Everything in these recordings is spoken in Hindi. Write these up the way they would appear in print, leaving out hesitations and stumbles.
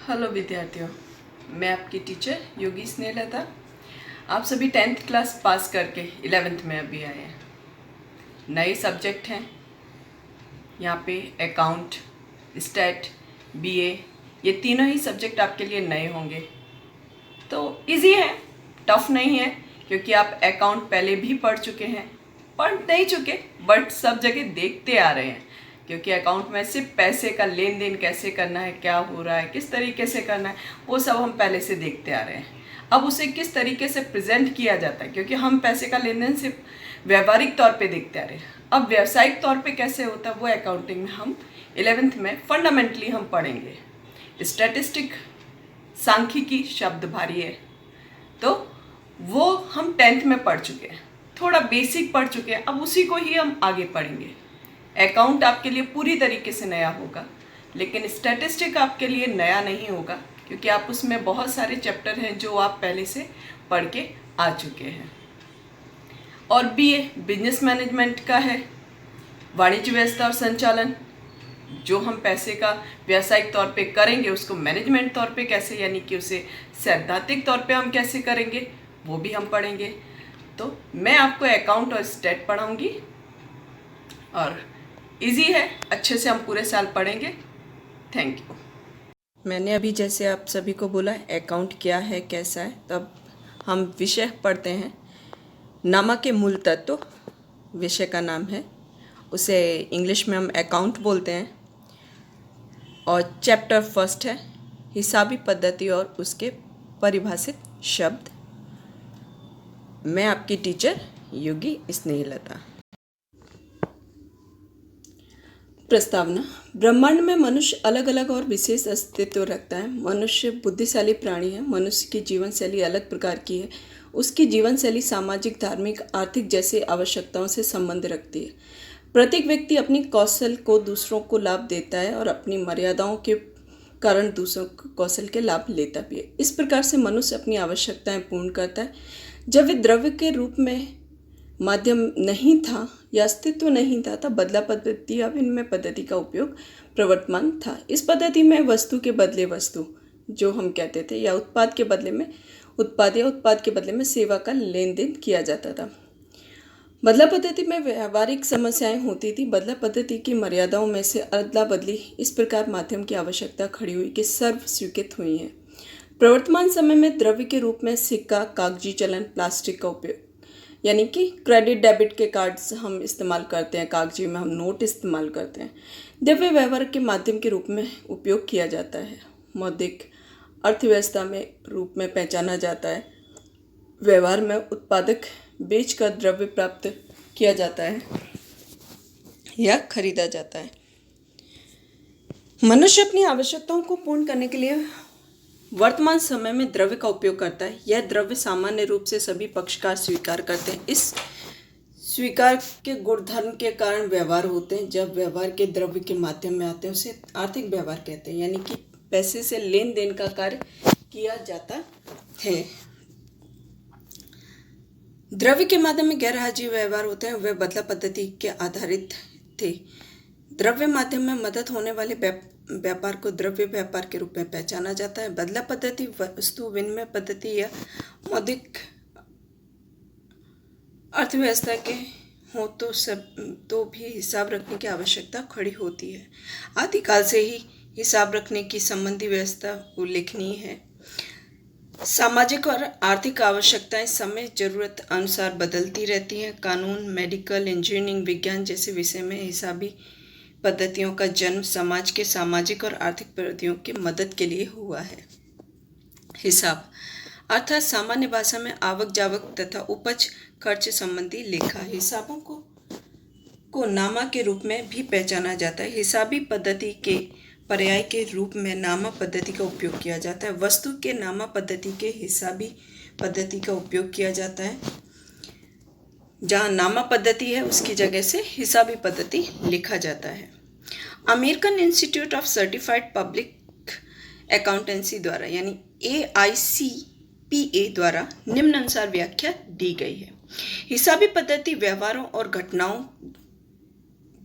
हेलो विद्यार्थियों, मैं आपकी टीचर योगी स्नेहलता। आप सभी 10th क्लास पास करके 11th में अभी आए हैं। नए सब्जेक्ट हैं यहाँ पे अकाउंट, स्टैट, बीए, ये तीनों ही सब्जेक्ट आपके लिए नए होंगे। तो इजी है, टफ नहीं है, क्योंकि आप अकाउंट पहले भी पढ़ चुके हैं। पढ़ नहीं चुके बट सब जगह देखते आ रहे हैं, क्योंकि अकाउंट में सिर्फ पैसे का लेन देन कैसे करना है, क्या हो रहा है, किस तरीके से करना है, वो सब हम पहले से देखते आ रहे हैं। अब उसे किस तरीके से प्रेजेंट किया जाता है, क्योंकि हम पैसे का लेन देन सिर्फ व्यवहारिक तौर पे देखते आ रहे हैं। अब व्यावसायिक तौर पे कैसे होता है वो अकाउंटिंग में हम 11th में फंडामेंटली हम पढ़ेंगे। स्टैटिस्टिक, सांख्यिकी शब्द भारी है, तो वो हम 10th में पढ़ चुके हैं, थोड़ा बेसिक पढ़ चुके हैं। अब उसी को ही हम आगे पढ़ेंगे। अकाउंट आपके लिए पूरी तरीके से नया होगा, लेकिन स्टैटिस्टिक आपके लिए नया नहीं होगा, क्योंकि आप उसमें बहुत सारे चैप्टर हैं जो आप पहले से पढ़ के आ चुके हैं। और बीए बिजनेस मैनेजमेंट का है, वाणिज्य व्यवस्था और संचालन। जो हम पैसे का व्यावसायिक तौर पे करेंगे उसको मैनेजमेंट तौर पे कैसे, यानी कि उसे सैद्धांतिक तौर पे हम कैसे करेंगे, वो भी हम पढ़ेंगे। तो मैं आपको अकाउंट और स्टैट पढ़ाऊंगी, और इजी है, अच्छे से हम पूरे साल पढ़ेंगे। Thank you. मैंने अभी जैसे आप सभी को बोला अकाउंट क्या है, कैसा है, तब हम विषय पढ़ते हैं। नामा के मूल तत्व विषय का नाम है, उसे इंग्लिश में हम अकाउंट बोलते हैं। और चैप्टर फर्स्ट है हिसाबी पद्धति और उसके परिभाषित शब्द। मैं आपकी टीचर योगी स्नेहलता। प्रस्तावना। ब्रह्मांड में मनुष्य अलग अलग और विशेष अस्तित्व रखता है। मनुष्य बुद्धिशाली प्राणी है। मनुष्य की जीवन शैली अलग प्रकार की है। उसकी जीवन शैली सामाजिक, धार्मिक, आर्थिक जैसे आवश्यकताओं से संबंध रखती है। प्रत्येक व्यक्ति अपनी कौशल को दूसरों को लाभ देता है और अपनी मर्यादाओं के कारण दूसरों कौशल के लाभ लेता भी है। इस प्रकार से मनुष्य अपनी आवश्यकताएं पूर्ण करता है। जब वे द्रव्य के रूप में माध्यम नहीं था या अस्तित्व नहीं था, तब बदला पद्धति या विनिमय पद्धति का उपयोग प्रवर्तमान था। इस पद्धति में वस्तु के बदले वस्तु, जो हम कहते थे, या उत्पाद के बदले में उत्पाद, या उत्पाद के बदले में सेवा का लेन देन किया जाता था। बदला पद्धति में व्यावहारिक समस्याएं होती थी। बदला पद्धति की मर्यादाओं में से अदला बदली इस प्रकार माध्यम की आवश्यकता खड़ी हुई कि सर्व स्वीकृत हुई है। प्रवर्तमान समय में द्रव्य के रूप में सिक्का, कागजी चलन, प्लास्टिक का उपयोग, यानी कि क्रेडिट डेबिट के कार्ड्स हम इस्तेमाल करते हैं, कागजी में हम नोट इस्तेमाल करते हैं, द्रव्य व्यवहार के माध्यम के रूप में उपयोग किया जाता है। मौद्रिक अर्थव्यवस्था में रूप में पहचाना जाता है। व्यवहार में उत्पादक बेचकर द्रव्य प्राप्त किया जाता है या खरीदा जाता है। मनुष्य अपनी आवश्यकताओं को पूर्ण करने के लिए वर्तमान समय में द्रव्य का उपयोग करता है। यह द्रव्य सामान्य रूप से सभी पक्षकार स्वीकार करते हैं। इस स्वीकार के गुणधर्म के कारण व्यवहार होते हैं। जब व्यवहार के द्रव्य के माध्यम में आते हैं उसे आर्थिक व्यवहार कहते हैं, यानी कि पैसे से लेन देन का कार्य किया जाता है। द्रव्य के माध्यम में गैर हाजिर व्यवहार होते हैं, वे बदला पद्धति के आधारित थे। द्रव्य माध्यम में मदद होने वाले व्यापार को द्रव्य व्यापार के रूप में पहचाना जाता है। बदला पद्धति वस्तु विनिमय पद्धति या मौद्रिक अर्थव्यवस्था के हो तो भी हिसाब रखने की आवश्यकता खड़ी होती है। आदिकाल से ही हिसाब रखने की संबंधी व्यवस्था उल्लेखनीय है। सामाजिक और आर्थिक आवश्यकताएं समय जरूरत अनुसार बदलती रहती हैं। कानून, मेडिकल, इंजीनियरिंग, विज्ञान जैसे विषय में हिसाबी पद्धतियों का जन्म समाज के सामाजिक और आर्थिक प्रगतियों की मदद के लिए हुआ है। हिसाब अर्थात सामान्य भाषा में आवक जावक तथा उपज खर्च संबंधी लेखा। हिसाबों को नामा के रूप में भी पहचाना जाता है। हिसाबी पद्धति के पर्याय के रूप में नामा पद्धति का उपयोग किया जाता है। वस्तु के नामा पद्धति के हिसाबी पद्धति का उपयोग किया जाता है। जहाँ नामा पद्धति है उसकी जगह से हिसाबी पद्धति लिखा जाता है। American institute of certified public accountancy द्वारा, यानी AICPA द्वारा निम्नानुसार व्याख्या दी गई है। हिसाबी पद्धति व्यवहारों और घटनाओं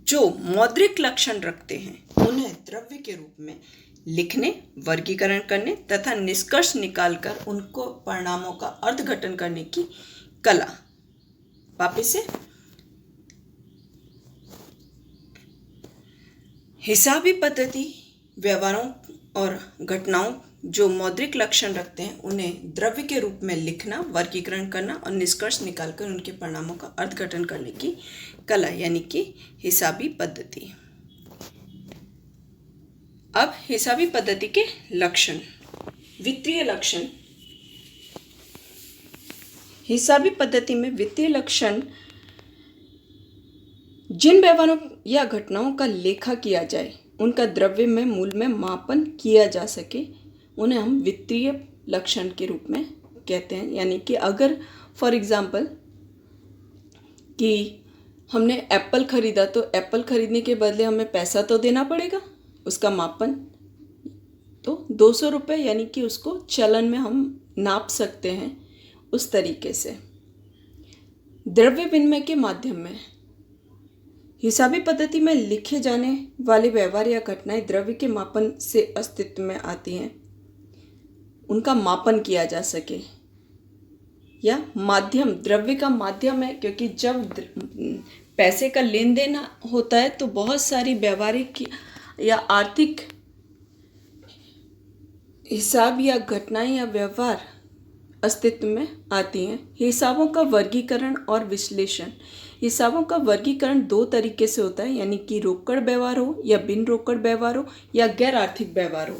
जो मौद्रिक लक्षण रखते हैं उन्हें द्रव्य के रूप में लिखने, वर्गीकरण करने तथा निष्कर्ष निकालकर उनको परिणामों का अर्थघटन करने की कला। वापस से, हिसाबी पद्धति व्यवहारों और घटनाओं जो मौद्रिक लक्षण रखते हैं उन्हें द्रव्य के रूप में लिखना, वर्गीकरण करना और निष्कर्ष निकालकर उनके परिणामों का अर्थघटन करने की कला, यानी कि हिसाबी पद्धति। अब हिसाबी पद्धति के लक्षण। वित्तीय लक्षण। हिसाबी पद्धति में वित्तीय लक्षण जिन व्यवहारों या घटनाओं का लेखा किया जाए, उनका द्रव्य में मूल में मापन किया जा सके, उन्हें हम वित्तीय लक्षण के रूप में कहते हैं। यानी कि अगर फॉर एग्जांपल कि हमने एप्पल खरीदा तो एप्पल खरीदने के बदले हमें पैसा तो देना पड़ेगा, उसका मापन तो 200 रुपये, यानी कि उसको चलन में हम नाप सकते हैं। उस तरीके से द्रव्य विनिमय के माध्यम में हिसाबी पद्धति में लिखे जाने वाले व्यवहार या घटनाएं द्रव्य के मापन से अस्तित्व में आती हैं, उनका मापन किया जा सके। या माध्यम, द्रव्य का माध्यम है, क्योंकि जब पैसे का लेन देन होता है तो बहुत सारी व्यवहारिक या आर्थिक हिसाब या घटनाएं या व्यवहार अस्तित्व में आती हैं। हिसाबों का वर्गीकरण और विश्लेषण। हिसाबों का वर्गीकरण 2 तरीके से होता है, यानी कि रोकड़ व्यवहार हो या बिन रोकड़ व्यवहार हो या गैर आर्थिक व्यवहार हो।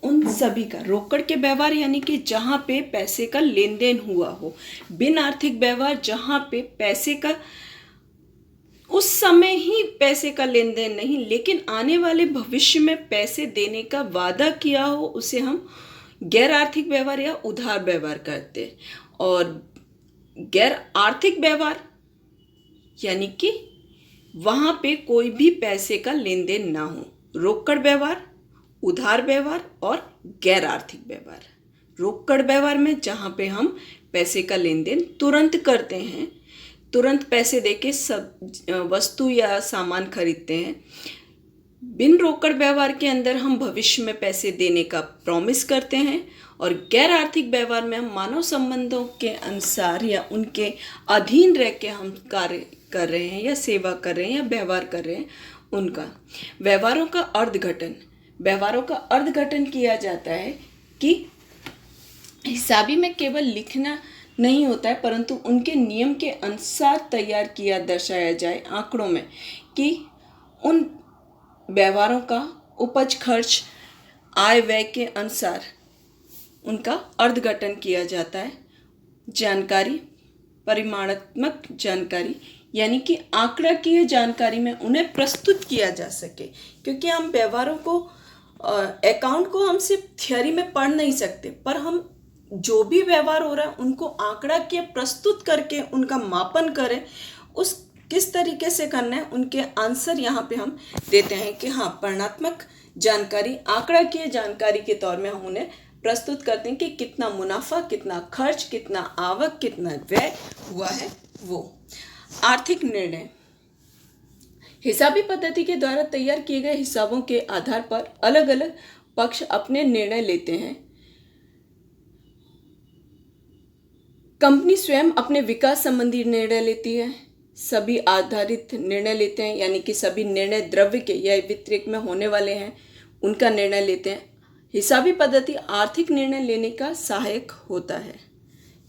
उन सभी का रोकड़ के व्यवहार यानी कि जहाँ पे पैसे का लेन देन हुआ हो, बिन आर्थिक व्यवहार जहाँ पे पैसे का उस समय ही पैसे का लेन देन नहीं, लेकिन आने वाले भविष्य में पैसे देने का वादा किया हो, उसे हम गैर आर्थिक व्यवहार या उधार व्यवहार करते हैं। और गैर आर्थिक व्यवहार यानी कि वहाँ पे कोई भी पैसे का लेन देन ना हो। रोकड़ व्यवहार, उधार व्यवहार और गैर आर्थिक व्यवहार। रोकड़ व्यवहार में जहाँ पे हम पैसे का लेन देन तुरंत करते हैं, तुरंत पैसे देके सब वस्तु या सामान खरीदते हैं। बिन रोकड़ व्यवहार के अंदर हम भविष्य में पैसे देने का प्रॉमिस करते हैं। और गैर आर्थिक व्यवहार में हम मानव संबंधों के अनुसार या उनके अधीन रह के हम कार्य कर रहे हैं या सेवा कर रहे हैं या व्यवहार कर रहे हैं। उनका व्यवहारों का अर्थघटन। व्यवहारों का अर्थघटन किया जाता है कि हिसाबी में केवल लिखना नहीं होता है, परंतु उनके नियम के अनुसार तैयार किया दर्शाया जाए आंकड़ों में, कि उन व्यवहारों का उपज खर्च आय व्यय के अनुसार उनका अर्थघटन किया जाता है। जानकारी, परिमाणात्मक जानकारी, यानी कि आंकड़ाकीय जानकारी में उन्हें प्रस्तुत किया जा सके, क्योंकि हम व्यवहारों को अकाउंट को हम सिर्फ थ्योरी में पढ़ नहीं सकते, पर हम जो भी व्यवहार हो रहा है उनको आंकड़ा के प्रस्तुत करके उनका मापन करें, उस किस तरीके से करना है, उनके आंसर यहाँ पे हम देते हैं कि हाँ, परिमाणात्मक जानकारी, आंकड़ा की जानकारी के तौर में हम उन्हें प्रस्तुत करते हैं कि कितना मुनाफा, कितना खर्च, कितना आवक, कितना व्यय हुआ है। वो आर्थिक निर्णय। हिसाबी पद्धति के द्वारा तैयार किए गए हिसाबों के आधार पर अलग अलग पक्ष अपने निर्णय लेते हैं। कंपनी स्वयं अपने विकास संबंधी निर्णय लेती है। सभी आधारित निर्णय लेते हैं, यानी कि सभी निर्णय द्रव्य के या वित्त में होने वाले हैं, उनका निर्णय लेते हैं। हिसाबी पद्धति आर्थिक निर्णय लेने का सहायक होता है,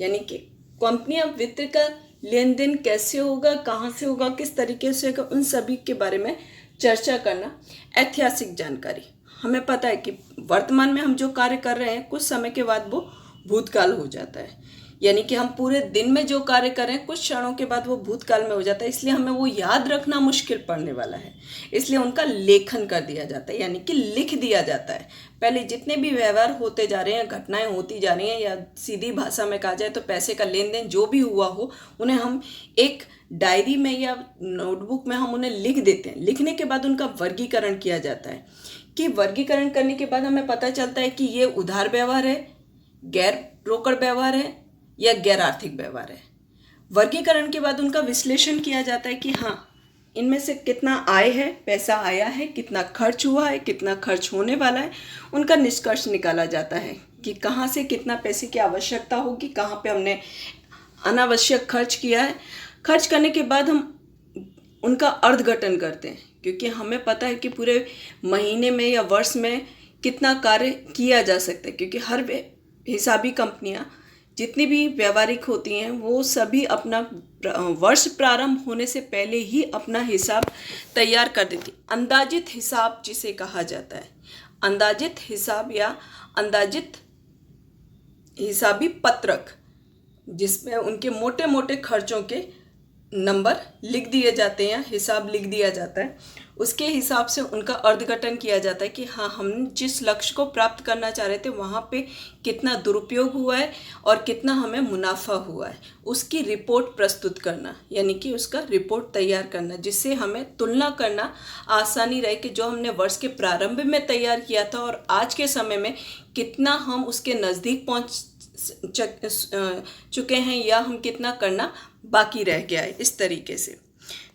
यानी कि कंपनियां वित्त का लेन देन कैसे होगा, कहाँ से होगा, किस तरीके से होगा, उन सभी के बारे में चर्चा करना। ऐतिहासिक जानकारी। हमें पता है कि वर्तमान में हम जो कार्य कर रहे हैं कुछ समय के बाद वो भूतकाल हो जाता है, यानी कि हम पूरे दिन में जो कार्य कर रहे हैं कुछ क्षणों के बाद वो भूतकाल में हो जाता है, इसलिए हमें वो याद रखना मुश्किल पड़ने वाला है, इसलिए उनका लेखन कर दिया जाता है, यानी कि लिख दिया जाता है। पहले जितने भी व्यवहार होते जा रहे हैं, घटनाएं होती जा रही हैं, या सीधी भाषा में कहा जाए तो पैसे का लेन देन जो भी हुआ हो, उन्हें हम एक डायरी में या नोटबुक में हम उन्हें लिख देते हैं। लिखने के बाद उनका वर्गीकरण किया जाता है, कि वर्गीकरण करने के बाद हमें पता चलता है कि ये उधार व्यवहार है, गैर रोकड़ व्यवहार है या गैर आर्थिक व्यवहार है। वर्गीकरण के बाद उनका विश्लेषण किया जाता है कि हाँ, इनमें से कितना आय है, पैसा आया है, कितना खर्च हुआ है, कितना खर्च होने वाला है, उनका निष्कर्ष निकाला जाता है कि कहाँ से कितना पैसे की आवश्यकता होगी, कहाँ पे हमने अनावश्यक खर्च किया है। खर्च करने के बाद हम उनका अर्धघटन करते हैं, क्योंकि हमें पता है कि पूरे महीने में या वर्ष में कितना कार्य किया जा सकता है, क्योंकि हर हिसाबी कंपनियां जितनी भी व्यावहारिक होती हैं वो सभी अपना वर्ष प्रारंभ होने से पहले ही अपना हिसाब तैयार कर देती। अंदाजित हिसाब जिसे कहा जाता है, अंदाजित हिसाब या अंदाजित हिसाबी पत्रक, जिसमें उनके मोटे मोटे खर्चों के नंबर लिख दिए जाते हैं, हिसाब लिख दिया जाता है। उसके हिसाब से उनका अर्धघटन किया जाता है कि हाँ, हम जिस लक्ष्य को प्राप्त करना चाह रहे थे वहाँ पे कितना दुरुपयोग हुआ है और कितना हमें मुनाफा हुआ है, उसकी रिपोर्ट प्रस्तुत करना, यानी कि उसका रिपोर्ट तैयार करना, जिससे हमें तुलना करना आसानी रहे कि जो हमने वर्ष के प्रारंभ में तैयार किया था और आज के समय में कितना हम उसके नज़दीक पहुँच चुके हैं या हम कितना करना बाकी रह गया है। इस तरीके से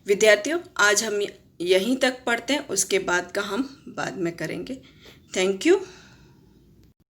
विद्यार्थियों, आज हम यहीं तक पढ़ते हैं, उसके बाद का हम बाद में करेंगे। Thank you.